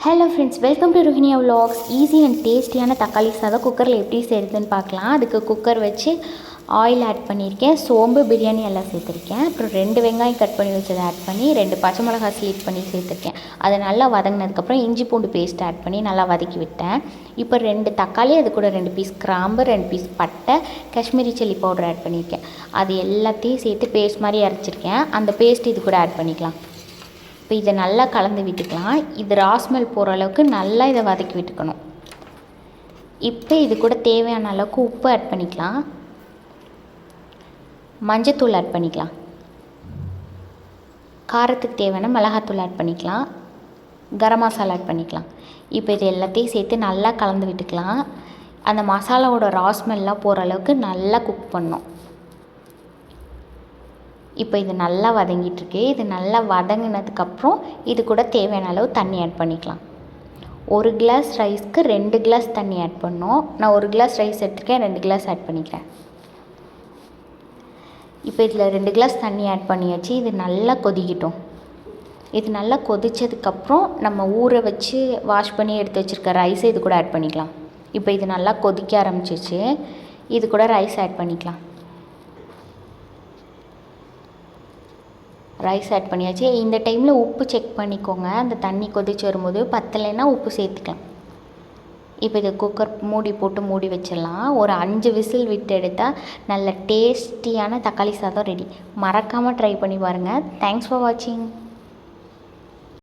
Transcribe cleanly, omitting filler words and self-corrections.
Hello friends, welcome to ரோஹினியா vlogs. Easy and டேஸ்டியான தக்காளி சாதம் குக்கரில் எப்படி செய்கிறதுன்னு பார்க்கலாம். அதுக்கு குக்கர் வச்சு ஆயில் ஆட் பண்ணியிருக்கேன், சோம்பு, பிரியாணி எல்லாம் சேர்த்துருக்கேன். அப்புறம் 2 வெங்காயம் கட் பண்ணி வச்சதை ஆட் பண்ணி 2 பச்சை மிளகாய் ஸ்லீட் பண்ணி சேர்த்துருக்கேன். அதை நல்லா வதங்கினதுக்கப்புறம் இஞ்சி பூண்டு பேஸ்ட் ஆட் பண்ணி நல்லா வதக்கி விட்டேன். இப்போ 2 தக்காளி, அது கூட 2 பீஸ் கிராம்பு, 2 பீஸ் பட்டை, காஷ்மீரி சில்லி பவுடர் ஆட் பண்ணியிருக்கேன். அது எல்லாத்தையும் சேர்த்து பேஸ்ட் மாதிரி அரைச்சிருக்கேன். அந்த பேஸ்ட் இது கூட ஆட் பண்ணிக்கலாம். இப்போ இதை நல்லா கலந்து விட்டுக்கலாம். இது ராஸ்மெல் போகிற அளவுக்கு நல்லா இதை வதக்கி விட்டுக்கணும். இப்போ இது கூட தேவையான அளவுக்கு உப்பு ஆட் பண்ணிக்கலாம், மஞ்சத்தூள் ஆட் பண்ணிக்கலாம், காரத்துக்கு தேவையான மிளகாத்தூள் ஆட் பண்ணிக்கலாம், கரம் மசாலா ஆட் பண்ணிக்கலாம். இப்போ இது எல்லாத்தையும் சேர்த்து நல்லா கலந்து விட்டுக்கலாம். அந்த மசாலாவோட ராஸ்மெல்லாம் போகிற அளவுக்கு நல்லா குக் பண்ணணும். இப்போ இது நல்லா வதங்கிட்டுருக்கு. இது நல்லா வதங்கினதுக்கப்புறம் இது கூட தேவையான அளவு தண்ணி ஆட் பண்ணிக்கலாம். 1 கிளாஸ் ரைஸ்க்கு 2 கிளாஸ் தண்ணி ஆட் பண்ணோம். நான் 1 கிளாஸ் ரைஸ் எடுத்துருக்கேன், 2 கிளாஸ் ஆட் பண்ணிக்கிறேன். இப்போ இதில் 2 கிளாஸ் தண்ணி ஆட் பண்ணியாச்சு. இது நல்லா கொதிக்கட்டும். இது நல்லா கொதித்ததுக்கப்புறம் நம்ம ஊற வச்சு வாஷ் பண்ணி எடுத்து வச்சுருக்க ரைஸை இது கூட ஆட் பண்ணிக்கலாம். இப்போ இது நல்லா கொதிக்க ஆரம்பிச்சிச்சு. இது கூட ரைஸ் ஆட் பண்ணிக்கலாம். ரைஸ் ஆட் பண்ணியாச்சு. இந்த டைமில் உப்பு செக் பண்ணிக்கோங்க. அந்த தண்ணி கொதிச்சு வரும்போது பத்தலைன்னா உப்பு சேர்த்துக்கலாம். இப்போ இதை குக்கர் மூடி போட்டு மூடி வச்சிடலாம். ஒரு 5 விசில் விட்டு எடுத்தால் நல்ல டேஸ்டியான தக்காளி சாதம் ரெடி. மறக்காமல் ட்ரை பண்ணி பாருங்கள். தேங்க்ஸ் ஃபார் வாட்சிங்.